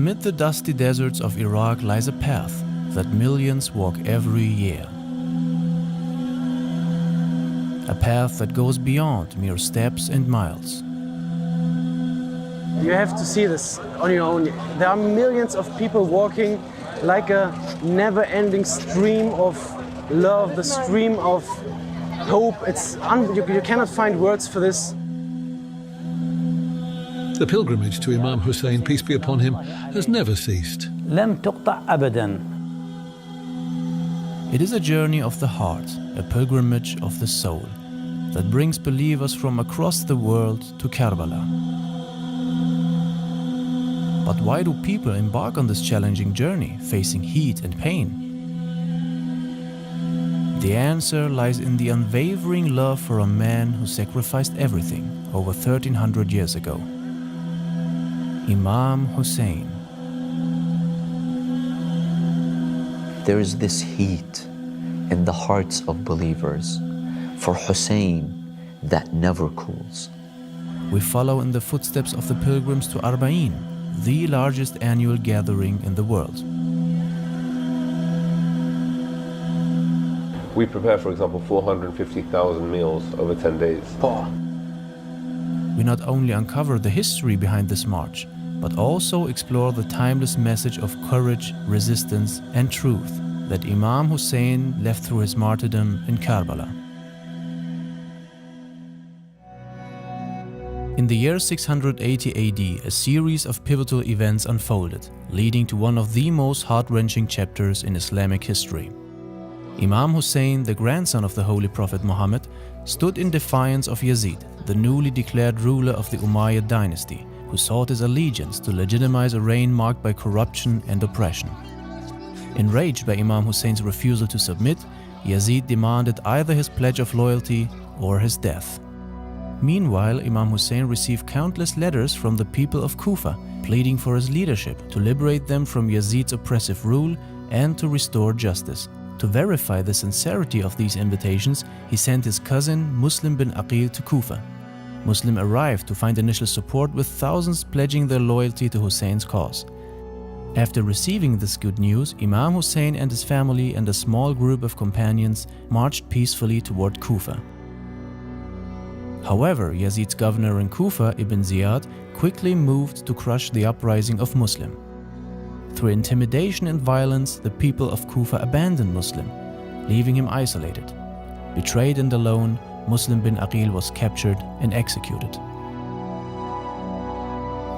Amid the dusty deserts of Iraq lies a path that millions walk every year. A path that goes beyond mere steps and miles. You have to see this on your own. There are millions of people walking like a never-ending stream of love, the stream of hope. You cannot find words for this. The pilgrimage to Imam Hussein, peace be upon him, has never ceased. لم تقطع أبداً. It is a journey of the heart, a pilgrimage of the soul, that brings believers from across the world to Karbala. But why do people embark on this challenging journey, facing heat and pain? The answer lies in the unwavering love for a man who sacrificed everything over 1300 years ago. Imam Hussein. There is this heat in the hearts of believers for Hussein that never cools. We follow in the footsteps of the pilgrims to Arbaeen, the largest annual gathering in the world. We prepare, for example, 450,000 meals over 10 days. We not only uncover the history behind this march, but also explore the timeless message of courage, resistance, and truth that Imam Hussein left through his martyrdom in Karbala. In the year 680 AD, a series of pivotal events unfolded, leading to one of the most heart-wrenching chapters in Islamic history. Imam Hussein, the grandson of the Holy Prophet Muhammad, stood in defiance of Yazid, the newly declared ruler of the Umayyad dynasty, who sought his allegiance to legitimize a reign marked by corruption and oppression. Enraged by Imam Hussein's refusal to submit, Yazid demanded either his pledge of loyalty or his death. Meanwhile, Imam Hussein received countless letters from the people of Kufa, pleading for his leadership to liberate them from Yazid's oppressive rule and to restore justice. To verify the sincerity of these invitations, he sent his cousin Muslim bin Aqil to Kufa. Muslim arrived to find initial support, with thousands pledging their loyalty to Hussein's cause. After receiving this good news, Imam Hussein and his family and a small group of companions marched peacefully toward Kufa. However, Yazid's governor in Kufa, Ibn Ziyad, quickly moved to crush the uprising of Muslim. Through intimidation and violence, the people of Kufa abandoned Muslim, leaving him isolated. Betrayed and alone, Muslim bin Aqil was captured and executed.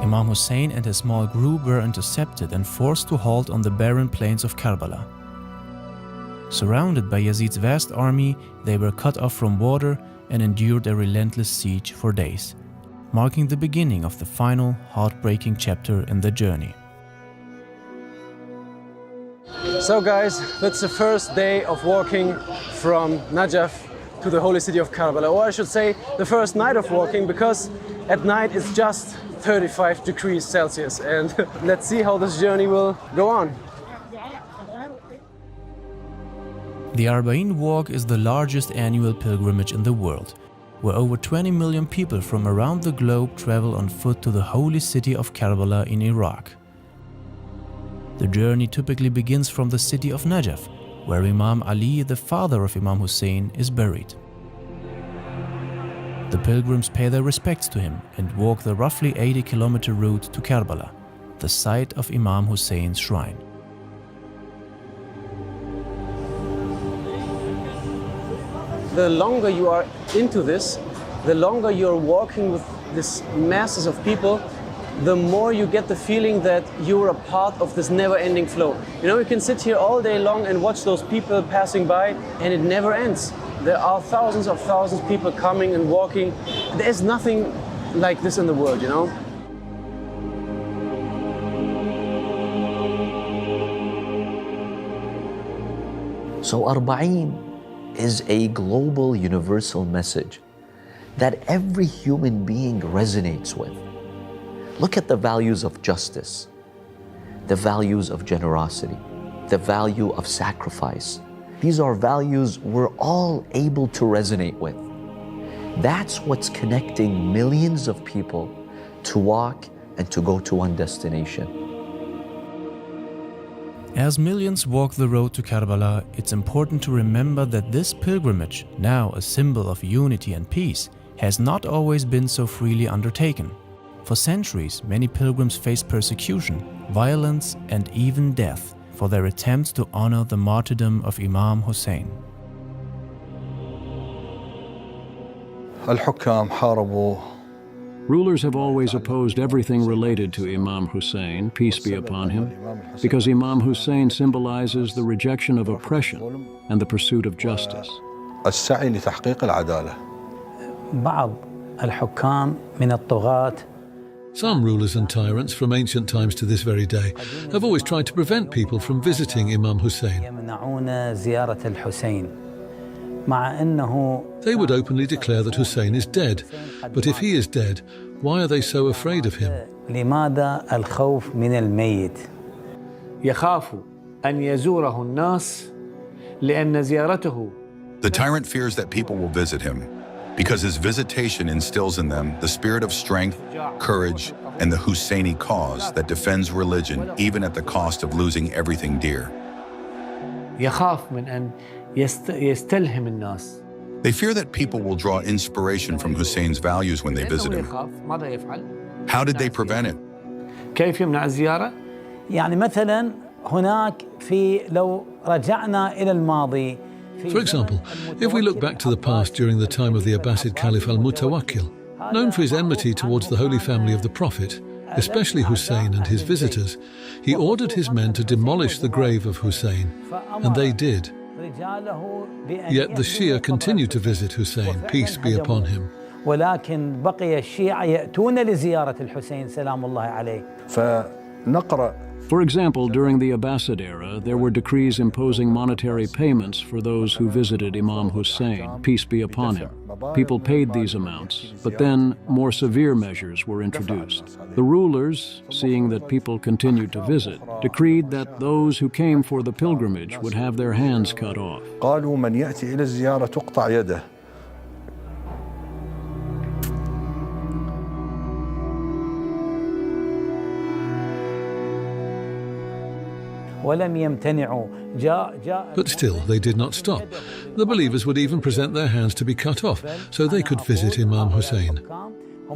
Imam Hussein and his small group were intercepted and forced to halt on the barren plains of Karbala. Surrounded by Yazid's vast army, they were cut off from water and endured a relentless siege for days, marking the beginning of the final, heartbreaking chapter in the journey. So guys, that's the first day of walking from Najaf to the holy city of Karbala, or I should say the first night of walking, because at night it's just 35 degrees Celsius, and let's see how this journey will go on. The Arbaeen walk is the largest annual pilgrimage in the world, where over 20 million people from around the globe travel on foot to the holy city of Karbala in Iraq. The journey typically begins from the city of Najaf, where Imam Ali, the father of Imam Hussein, is buried. The pilgrims pay their respects to him and walk the roughly 80-kilometer route to Karbala, the site of Imam Hussein's shrine. The longer you are into this, the longer you're walking with this masses of people, the more you get the feeling that you're a part of this never-ending flow. You know, you can sit here all day long and watch those people passing by, and it never ends. There are thousands of people coming and walking. There's nothing like this in the world, you know? So Arbaeen is a global universal message that every human being resonates with. Look at the values of justice, the values of generosity, the value of sacrifice. These are values we're all able to resonate with. That's what's connecting millions of people to walk and to go to one destination. As millions walk the road to Karbala, it's important to remember that this pilgrimage, now a symbol of unity and peace, has not always been so freely undertaken. For centuries, many pilgrims faced persecution, violence, and even death for their attempts to honor the martyrdom of Imam Hussein. الحكام حاربوا. Rulers have always opposed everything related to Imam Hussein, peace be upon him, because Imam Hussein symbolizes the rejection of oppression and the pursuit of justice. السعي لتحقيق العدالة. بعض الحكام من الطغاة. Some rulers and tyrants from ancient times to this very day have always tried to prevent people from visiting Imam Hussein. يمنعون زيارة الحسين مع أنه. They would openly declare that Hussein is dead, but if he is dead, why are they so afraid of him? لماذا الخوف من الميت؟ يخاف أن يزوره الناس لأن زيارته. The tyrant fears that people will visit him because his visitation instills in them the spirit of strength, courage, and the Husseini cause that defends religion even at the cost of losing everything dear. يخاف من أن يستلهم الناس. They fear that people will draw inspiration from Hussein's values when they visit him. How did they prevent it? كيف يمنع الزيارة؟ يعني مثلا هناك في لو رجعنا إلى الماضي. For example, if we look back to the past during the time of the Abbasid Caliph al-Mutawakkil, known for his enmity towards the Holy Family of the Prophet, especially Hussein and his visitors, he ordered his men to demolish the grave of Hussein, and they did. Yet the Shia continued to visit Hussein, peace be upon him. ولكن بقي الشيعة يأتون لزيارة الحسين سلام الله عليه. فنقرأ. For example, during the Abbasid era, there were decrees imposing monetary payments for those who visited Imam Hussein, peace be upon him. People paid these amounts, but then more severe measures were introduced. The rulers, seeing that people continued to visit, decreed that those who came for the pilgrimage would have their hands cut off. قالوا من يأتي إلى الزيارة تقطع يده. But still, they did not stop. The believers would even present their hands to be cut off so they could visit Imam Hussein.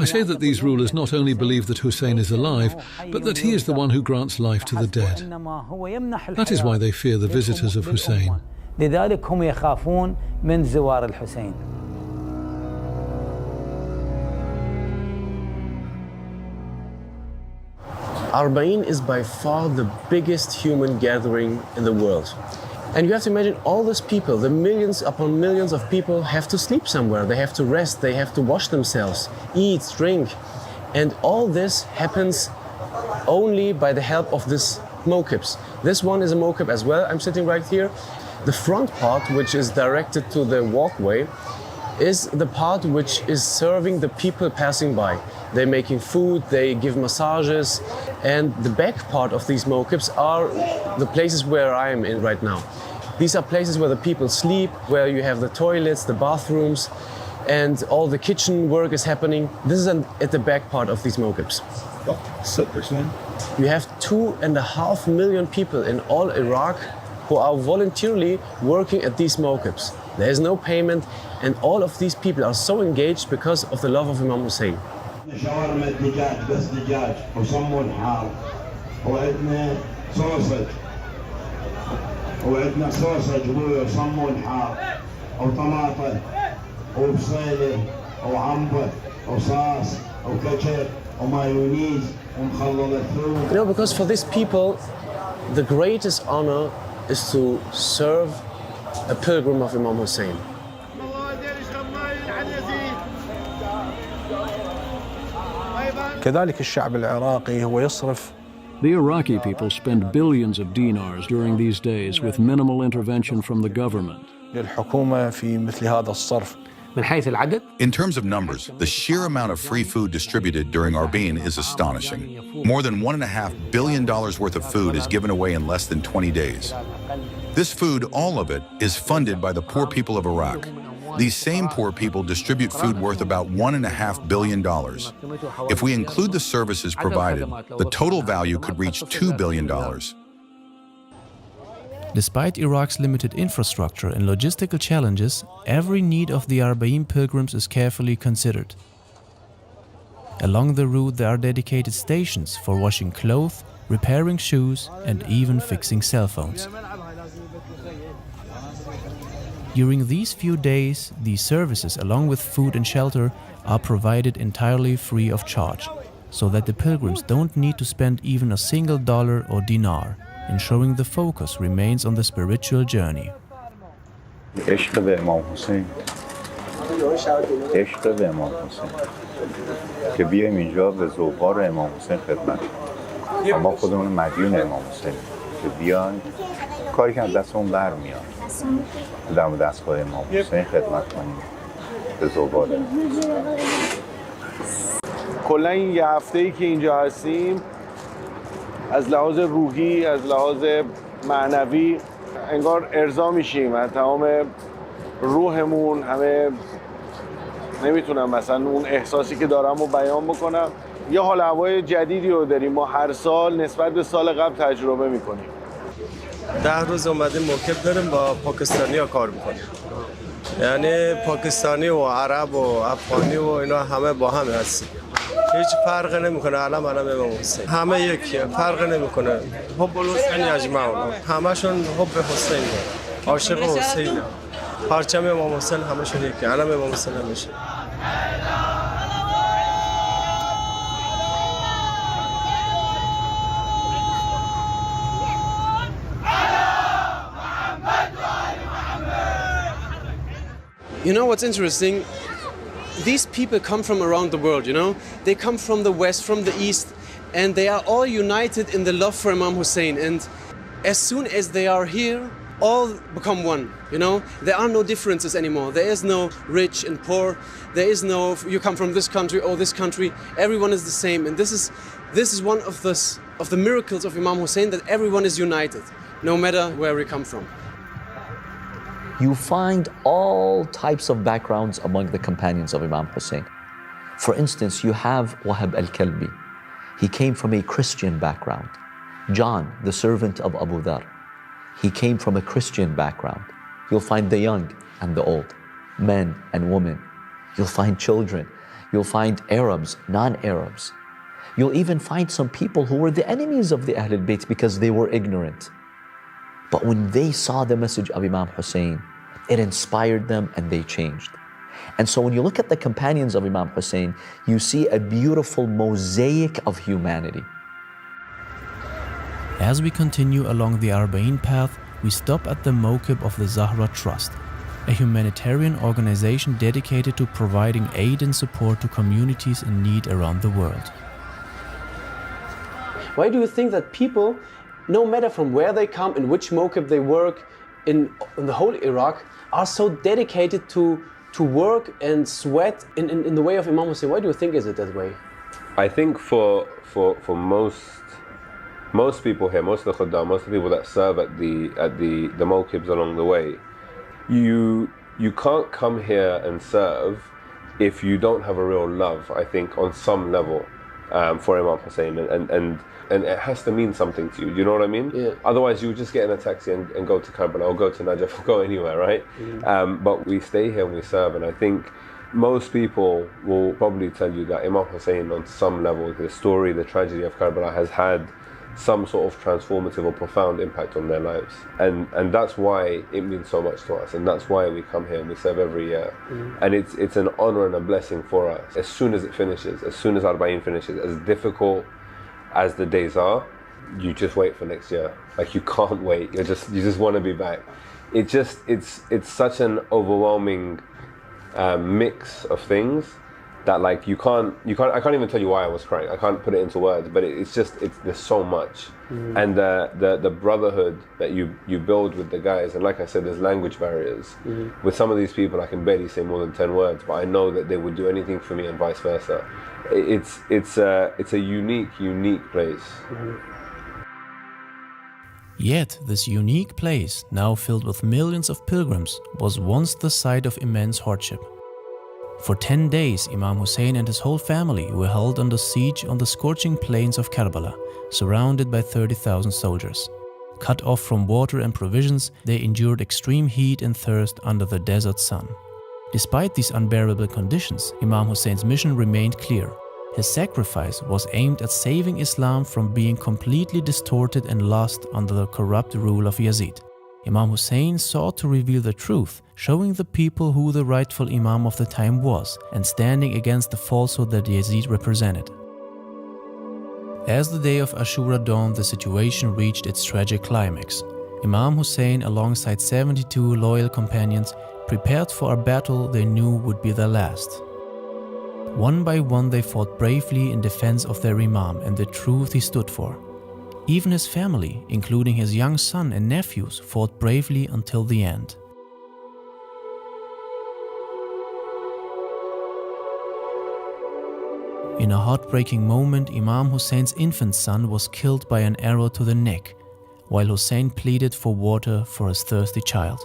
I say that these rulers not only believe that Hussein is alive, but that he is the one who grants life to the dead. That is why they fear the visitors of Hussein. Arbaeen is by far the biggest human gathering in the world. And you have to imagine all these people, the millions upon millions of people have to sleep somewhere. They have to rest, they have to wash themselves, eat, drink. And all this happens only by the help of these mokibs. This one is a mokib as well. I'm sitting right here. The front part, which is directed to the walkway, is the part which is serving the people passing by. They're making food, they give massages, and the back part of these mokibs are the places where I am in right now. These are places where the people sleep, where you have the toilets, the bathrooms, and all the kitchen work is happening. This is at the back part of these mokibs. You have 2.5 million people in all Iraq who are voluntarily working at these mokibs. There is no payment, and all of these people are so engaged because of the love of Imam Hussein. شاورما دجاج بس دجاج وصمون حار وعندنا صوصج وعندنا صوصج وصمون حار وطماطم وبصيله وعنبه وصاص وكاتشب ومايونيز ومخلل الثوم. You know, because for these people, the greatest honor is to serve a pilgrim of Imam Hussein. كذلك الشعب العراقي هو يصرف. The Iraqi people spend billions of dinars during these days with minimal intervention from the government. للحكومة في مثل هذا الصرف. من حيث العدد. In terms of numbers, the sheer amount of free food distributed during Arbaeen is astonishing. More than $1.5 billion worth of food is given away in less than 20 days. This food, all of it, is funded by the poor people of Iraq. These same poor people distribute food worth about $1.5 billion. If we include the services provided, the total value could reach $2 billion. Despite Iraq's limited infrastructure and logistical challenges, every need of the Arbaeen pilgrims is carefully considered. Along the route there are dedicated stations for washing clothes, repairing shoes and even fixing cell phones. During these few days, these services along with food and shelter are provided entirely free of charge, so that the pilgrims don't need to spend even a single dollar or dinar, ensuring the focus remains on the spiritual journey. عشق به امام حسین عشق به امام حسین که بیایم اینجا به ذوقار امام حسین خدمت ما خودمون مدیون امام حسین که بیایم کاری که از دستمون برمیاد در دستگاه امام حسین خدمت کنیم به ذوقار. کلا این یه هفته‌ای که اینجا هستیم از لحاظ روحی، از لحاظ معنوی انگار ارضا میشیم از تمام روحمون. همه نمیتونم مثلا اون احساسی که دارم رو بیان بکنم. یه حال هوای جدیدی رو داریم ما هر سال نسبت به سال قبل تجربه میکنیم. 10 روز اومدیم موکب داریم با پاکستانی ها کار میکنیم. یعنی پاکستانی و عرب و افغانی و اینا همه با هم هستیم. هیچ فرق نمیکنه. علم امام حسین همه یکیه، فرق نمیکنه. حب الحسین یجمعون، همشون حب حسین، عاشق حسین، پرچم امام حسین همشون یکیه، علم امام حسین همیشه. You know what's interesting? These people come from around the world, you know? They come from the west, from the east, and they are all united in the love for Imam Hussein. And as soon as they are here, all become one, you know? There are no differences anymore. There is no rich and poor. There is no, you come from this country or this country. Everyone is the same. And this is one of the miracles of Imam Hussein, that everyone is united, no matter where we come from. You find all types of backgrounds among the companions of Imam Hussein. For instance, you have Wahab al-Kalbi. He came from a Christian background. John, the servant of Abu Dhar, he came from a Christian background. You'll find the young and the old, men and women. You'll find children. You'll find Arabs, non-Arabs. You'll even find some people who were the enemies of the Ahlul Bayt because they were ignorant. But when they saw the message of Imam Hussein, it inspired them and they changed. And so when you look at the companions of Imam Hussein, you see a beautiful mosaic of humanity. As we continue along the Arbaeen path, we stop at the Mokib of the Zahra Trust, a humanitarian organization dedicated to providing aid and support to communities in need around the world. Why do you think that people, no matter from where they come, in which mokib they work, in the whole Iraq, are so dedicated to work and sweat in the way of Imam Hussein? Why do you think is it that way? I think for most people here, most of the khuddam, most of the people that serve at the mokibs along the way, you can't come here and serve if you don't have a real love, I think, on some level for Imam Hussein, and it has to mean something to you. You know what I mean? Yeah. Otherwise, you would just get in a taxi and go to Karbala or go to Najaf or go anywhere, right? But we stay here and we serve, and I think most people will probably tell you that Imam Hussein, on some level, the story, the tragedy of Karbala has had some sort of transformative or profound impact on their lives, and that's why it means so much to us, and that's why we come here and we serve every year. And it's an honor and a blessing for us. As soon as it finishes, as soon as Arbaeen finishes, as difficult as the days are, you just wait for next year. Like, you can't wait. You just want to be back. It's such an overwhelming mix of things that, like, I can't even tell you why I was crying. I can't put it into words, but there's so much. And the brotherhood that you build with the guys, and like I said, there's language barriers. With some of these people, I can barely say more than 10 words, but I know that they would do anything for me, and vice versa. It's a unique place. Yet this unique place, now filled with millions of pilgrims, was once the site of immense hardship. For 10 days, Imam Hussein and his whole family were held under siege on the scorching plains of Karbala, surrounded by 30,000 soldiers. Cut off from water and provisions, they endured extreme heat and thirst under the desert sun. Despite these unbearable conditions, Imam Hussein's mission remained clear. His sacrifice was aimed at saving Islam from being completely distorted and lost under the corrupt rule of Yazid. Imam Hussein sought to reveal the truth, showing the people who the rightful Imam of the time was, and standing against the falsehood that Yazid represented. As the day of Ashura dawned, the situation reached its tragic climax. Imam Hussein, alongside 72 loyal companions, prepared for a battle they knew would be their last. One by one they fought bravely in defense of their Imam and the truth he stood for. Even his family, including his young son and nephews, fought bravely until the end. In a heartbreaking moment, Imam Hussein's infant son was killed by an arrow to the neck, while Hussein pleaded for water for his thirsty child.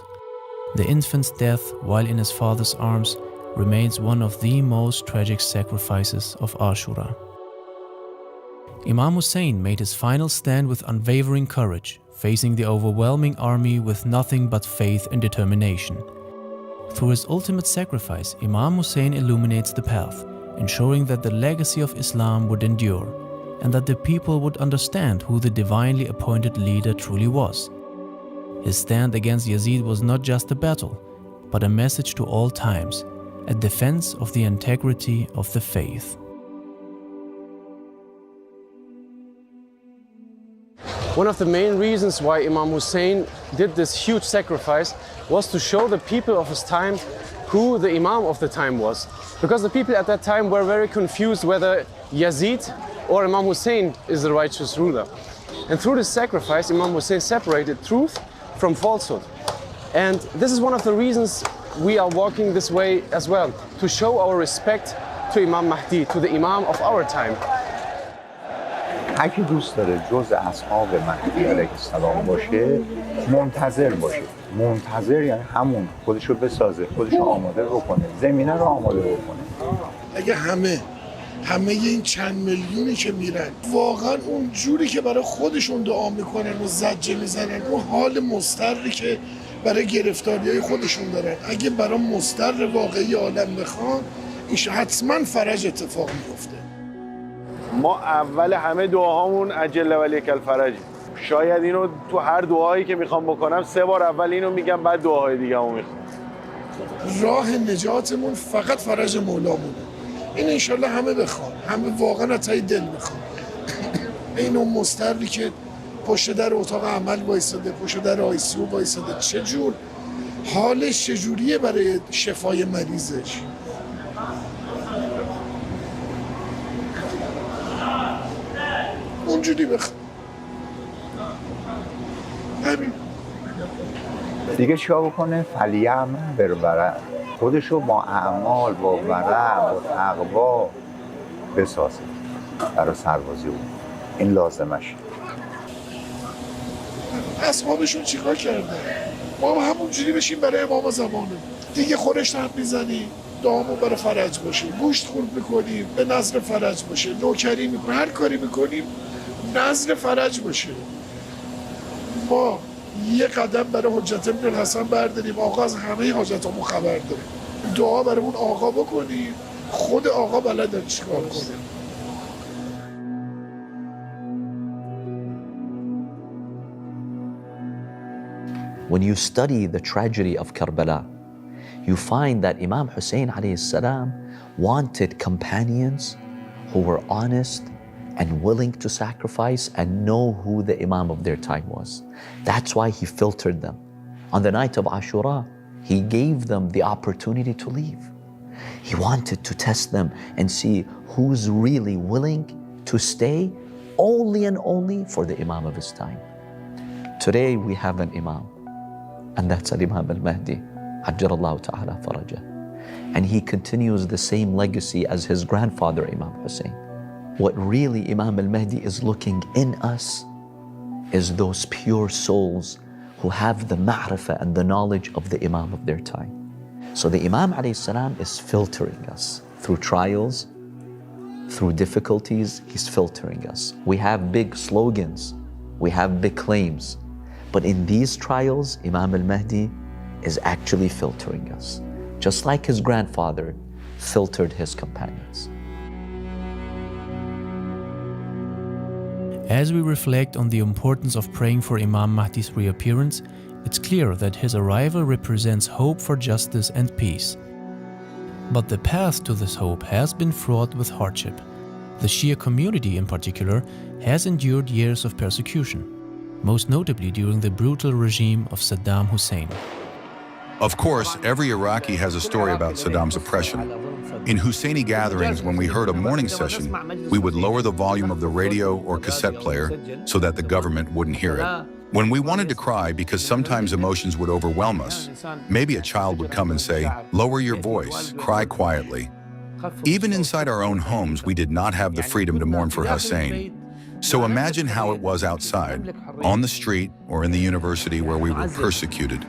The infant's death, while in his father's arms, remains one of the most tragic sacrifices of Ashura. Imam Hussein made his final stand with unwavering courage, facing the overwhelming army with nothing but faith and determination. Through his ultimate sacrifice, Imam Hussein illuminates the path, ensuring that the legacy of Islam would endure, and that the people would understand who the divinely appointed leader truly was. His stand against Yazid was not just a battle, but a message to all times, a defense of the integrity of the faith. One of the main reasons why Imam Hussein did this huge sacrifice was to show the people of his time who the Imam of the time was. Because the people at that time were very confused whether Yazid or Imam Hussein is the righteous ruler. And through this sacrifice, Imam Hussein separated truth from falsehood. And this is one of the reasons we are walking this way as well, to show our respect to Imam Mahdi, to the Imam of our time. هر کی دوست داره جز اصحاب مهدی علیه السلام باشه منتظر باشه. منتظر یعنی همون خودشو بسازه، خودشو آماده بکنه، زمینه رو آماده بکنه. اگه همه این چند میلیونی که میرن واقعا اون جوری که برای خودشون دعا میکنن و زجه میزنن، اون حال مضطری که برای گرفتاریای خودشون دارن، اگه برای مضطر واقعی عالم بخوان، این حتما فرج اتفاق میفته. ما اول همه دعاهامون عجل ولیک الفرج. شاید اینو تو هر دعایی که میخوام بکنم 3 بار اول اینو میگم، بعد دعاهای دیگه‌مو میخوام. راه نجاتمون فقط فرج مولامونه. این انشالله همه بخوان، همه واقعا از ته دل بخوان. این اون مضطری که پشت در اتاق عمل وایساده، پشت در آی سی او وایساده، چجور حالش چجوریه برای شفای مریضش؟ اونجوری بخوان. همین. دیگه چیکار بکنه؟ فلیعمل بالورع. خودشو با اعمال، با ورع، با تقوا بسازه برای سربازی اون. این لازمشه. اصحابشون چیکار کردن؟ ما هم همونجوری بشیم برای امام زمانه. دیگه خورش هم میزنیم، دعامون برای فرج باشه، گوشت خورد میکنیم به نظر فرج باشه، نوکری میکنیم، هر کاری میکنیم نظر فرج باشه. ما یه قدم برای حجت ابن الحسن برداریم، آقا از همه حاجتامون خبر داره، دعا برای اون آقا بکنیم، خود آقا بلده چیکار کنه. When you study the tragedy of Karbala, you find that Imam Hussein alayhi salam wanted companions who were honest and willing to sacrifice and know who the Imam of their time was. That's why he filtered them. On the night of Ashura, he gave them the opportunity to leave. He wanted to test them and see who's really willing to stay only and only for the Imam of his time. Today we have an Imam, and that's Imam al-Mahdi, Ajjalallahu ta'ala farajah. And he continues the same legacy as his grandfather, Imam Hussein. What really Imam al-Mahdi is looking in us is those pure souls who have the ma'rifah and the knowledge of the Imam of their time. So the Imam alayhi salam is filtering us through trials, through difficulties, he's filtering us. We have big slogans, we have big claims, But in these trials, Imam al-Mahdi is actually filtering us, just like his grandfather filtered his companions. As we reflect on the importance of praying for Imam Mahdi's reappearance, it's clear that his arrival represents hope for justice and peace. But the path to this hope has been fraught with hardship. The Shia community in particular has endured years of persecution, most notably during the brutal regime of Saddam Hussein. Of course, every Iraqi has a story about Saddam's oppression. In Husseini gatherings, when we heard a morning session, we would lower the volume of the radio or cassette player so that the government wouldn't hear it. When we wanted to cry because sometimes emotions would overwhelm us, maybe a child would come and say, "Lower your voice, cry quietly." Even inside our own homes, we did not have the freedom to mourn for Hussein. So imagine how it was outside, on the street or in the university where we were persecuted.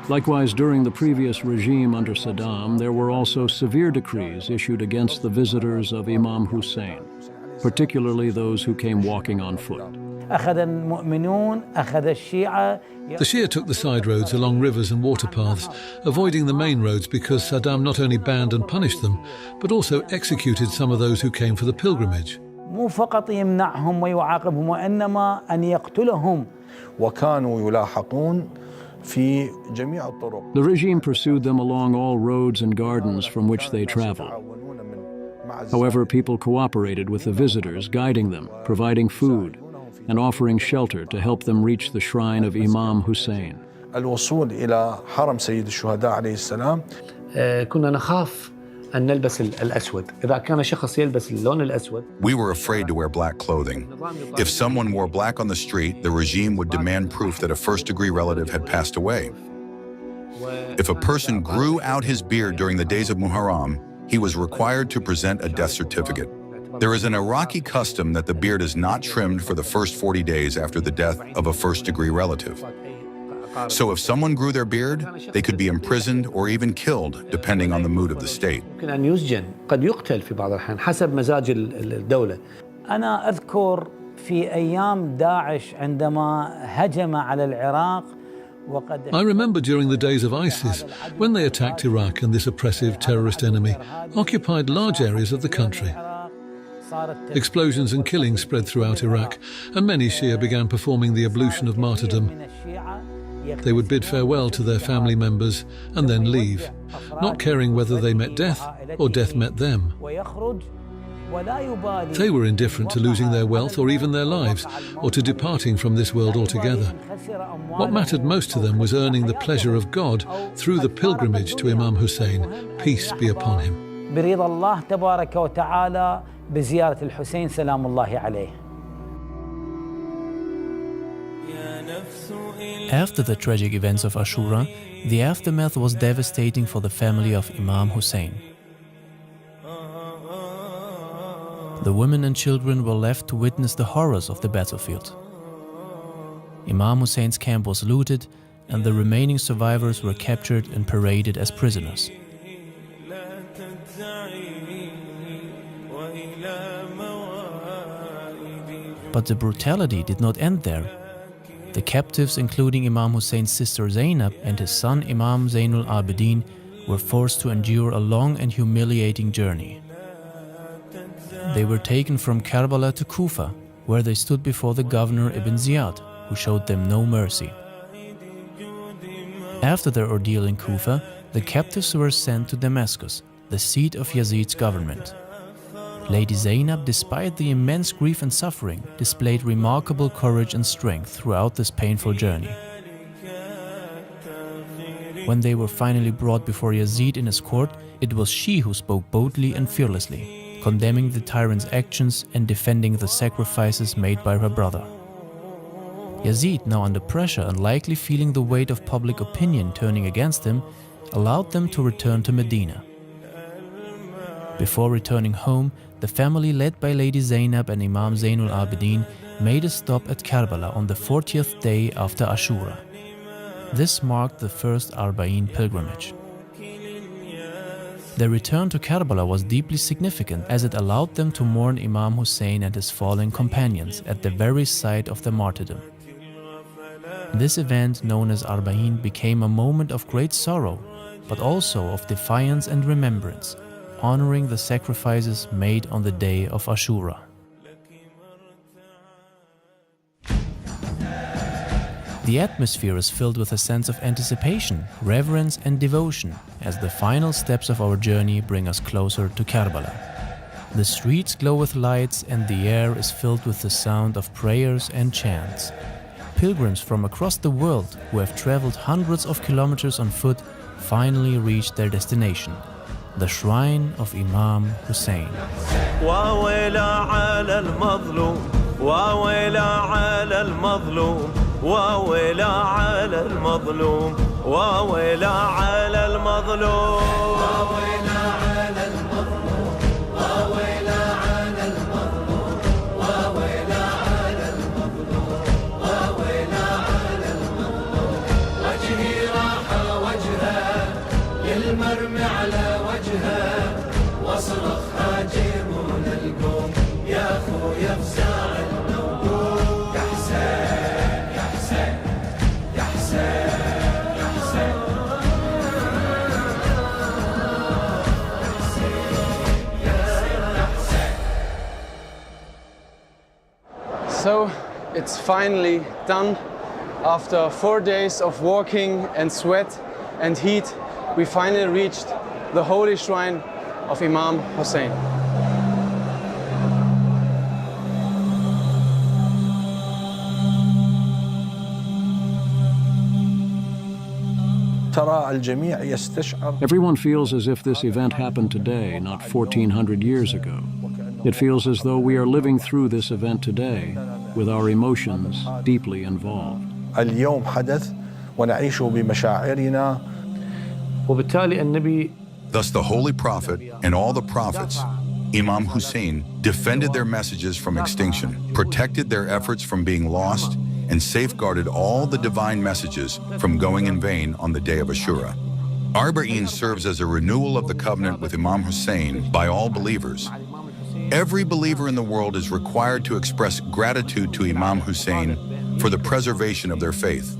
Likewise, during the previous regime under Saddam, there were also severe decrees issued against the visitors of Imam Hussein, particularly those who came walking on foot. The Shia took the side roads along rivers and water paths, avoiding the main roads because Saddam not only banned and punished them, but also executed some of those who came for the pilgrimage. The regime pursued them along all roads and gardens from which they traveled. However, people cooperated with the visitors, guiding them, providing food, and offering shelter to help them reach the shrine of Imam Hussein. We were afraid to wear black clothing. If someone wore black on the street, the regime would demand proof that a first-degree relative had passed away. If a person grew out his beard during the days of Muharram, he was required to present a death certificate. There is an Iraqi custom that the beard is not trimmed for the first 40 days after the death of a first-degree relative. So if someone grew their beard, they could be imprisoned or even killed, depending on the mood of the state. أنا أذكر في أيام داعش عندما هجم على العراق. I remember during the days of ISIS, when they attacked Iraq and this oppressive terrorist enemy occupied large areas of the country. Explosions and killings spread throughout Iraq, and many Shia began performing the ablution of martyrdom. They would bid farewell to their family members and then leave, not caring whether they met death or death met them. They were indifferent to losing their wealth or even their lives, or to departing from this world altogether. What mattered most to them was earning the pleasure of God through the pilgrimage to Imam Hussein, peace be upon him. برضا الله تبارك وتعالى بزيارة الحسين سلام الله عليه. After the tragic events of Ashura, the aftermath was devastating for the family of Imam Hussein. The women and children were left to witness the horrors of the battlefield. Imam Hussein's camp was looted, and the remaining survivors were captured and paraded as prisoners. But the brutality did not end there. The captives, including Imam Hussein's sister Zainab and his son Imam Zainul Abidin, were forced to endure a long and humiliating journey. They were taken from Karbala to Kufa, where they stood before the governor Ibn Ziyad, who showed them no mercy. After their ordeal in Kufa, the captives were sent to Damascus, the seat of Yazid's government. Lady Zainab, despite the immense grief and suffering, displayed remarkable courage and strength throughout this painful journey. When they were finally brought before Yazid in his court, it was she who spoke boldly and fearlessly, condemning the tyrant's actions and defending the sacrifices made by her brother. Yazid, now under pressure and likely feeling the weight of public opinion turning against him, allowed them to return to Medina. Before returning home, the family led by Lady Zainab and Imam Zainul Abidin made a stop at Karbala on the 40th day after Ashura. This marked the first Arbaeen pilgrimage. Their return to Karbala was deeply significant as it allowed them to mourn Imam Hussein and his fallen companions at the very site of their martyrdom. This event, known as Arbaeen, became a moment of great sorrow, but also of defiance and remembrance, honoring the sacrifices made on the day of Ashura. The atmosphere is filled with a sense of anticipation, reverence and devotion as the final steps of our journey bring us closer to Karbala. The streets glow with lights and the air is filled with the sound of prayers and chants. Pilgrims from across the world who have traveled hundreds of kilometers on foot finally reached their destination, the shrine of Imam Hussein. وويلا على المظلوم وويلا على المظلوم وويلا على المظلوم وويلا على المظلوم وويلا على المظلوم وويلا على المظلوم وجهي راح وجهه للمرمي على وجهه واصرخ هاجمون القوم يا خويا بساع الموجود يا حسين So it's finally done. After 4 days of walking and sweat and heat, we finally reached the holy shrine of Imam Hussein. Everyone feels as if this event happened today, not 1400 years ago. It feels as though we are living through this event today, with our emotions deeply involved. اليوم حدث ونعيش بمشاعرنا. وبالتالي النبي Thus the Holy Prophet and all the prophets, Imam Hussein, defended their messages from extinction, protected their efforts from being lost, and safeguarded all the divine messages from going in vain on the day of Ashura. Arbaeen serves as a renewal of the covenant with Imam Hussein by all believers. Every believer in the world is required to express gratitude to Imam Hussein for the preservation of their faith.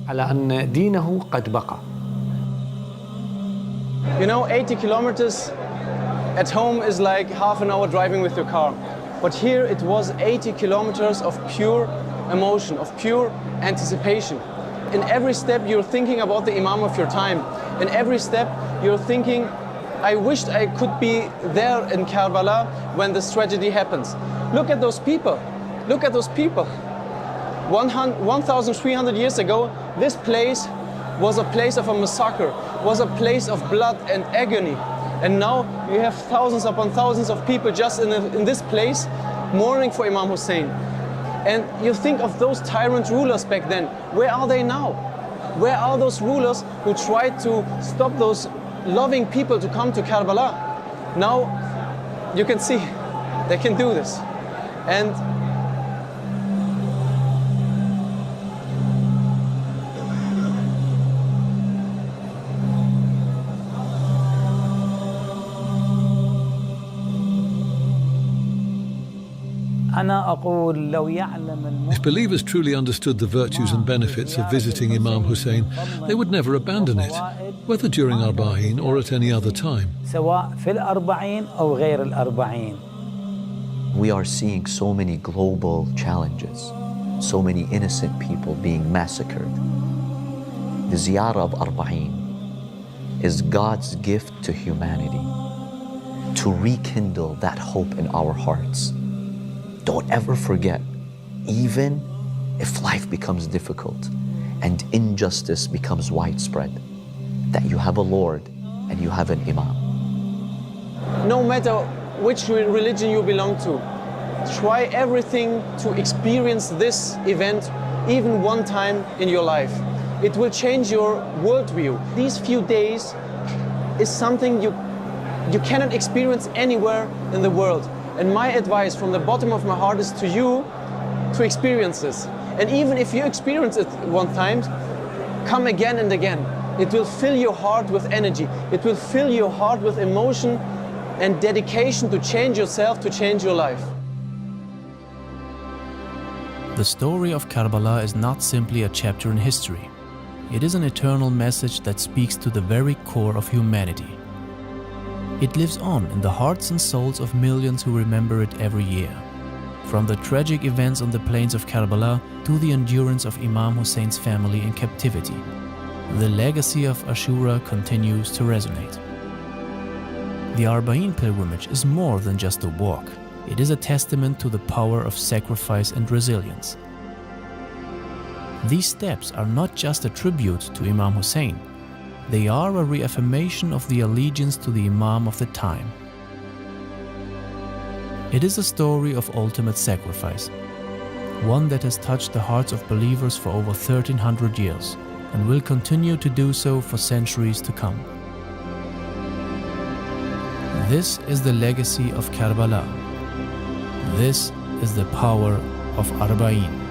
You know, 80 kilometers at home is like half an hour driving with your car. But here it was 80 kilometers of pure emotion, of pure anticipation. In every step you're thinking about the Imam of your time. In every step you're thinking, I wished I could be there in Karbala when this tragedy happens. Look at those people. Look at those people. 1,300 years ago, this place was a place of a massacre, was a place of blood and agony. And now you have thousands upon thousands of people just in this place mourning for Imam Hussein. And you think of those tyrant rulers back then. Where are they now? Where are those rulers who tried to stop those loving people to come to Karbala? Now you can see they can do this. And If believers truly understood the virtues and benefits of visiting Imam Hussein, they would never abandon it, whether during Arbaeen or at any other time. We are seeing so many global challenges, so many innocent people being massacred. The ziyarah of Arbaeen is God's gift to humanity to rekindle that hope in our hearts. Don't ever forget, even if life becomes difficult and injustice becomes widespread, that you have a Lord and you have an Imam. No matter which religion you belong to, try everything to experience this event even one time in your life. It will change your worldview. These few days is something you cannot experience anywhere in the world. And my advice from the bottom of my heart is to you to experience this. And even if you experience it one time, come again and again. It will fill your heart with energy. It will fill your heart with emotion and dedication to change yourself, to change your life. The story of Karbala is not simply a chapter in history. It is an eternal message that speaks to the very core of humanity. It lives on in the hearts and souls of millions who remember it every year. From the tragic events on the plains of Karbala to the endurance of Imam Hussein's family in captivity, the legacy of Ashura continues to resonate. The Arbaeen pilgrimage is more than just a walk. It is a testament to the power of sacrifice and resilience. These steps are not just a tribute to Imam Hussein. They are a reaffirmation of the allegiance to the Imam of the time. It is a story of ultimate sacrifice, one that has touched the hearts of believers for over 1300 years and will continue to do so for centuries to come. This is the legacy of Karbala. This is the power of Arbaeen.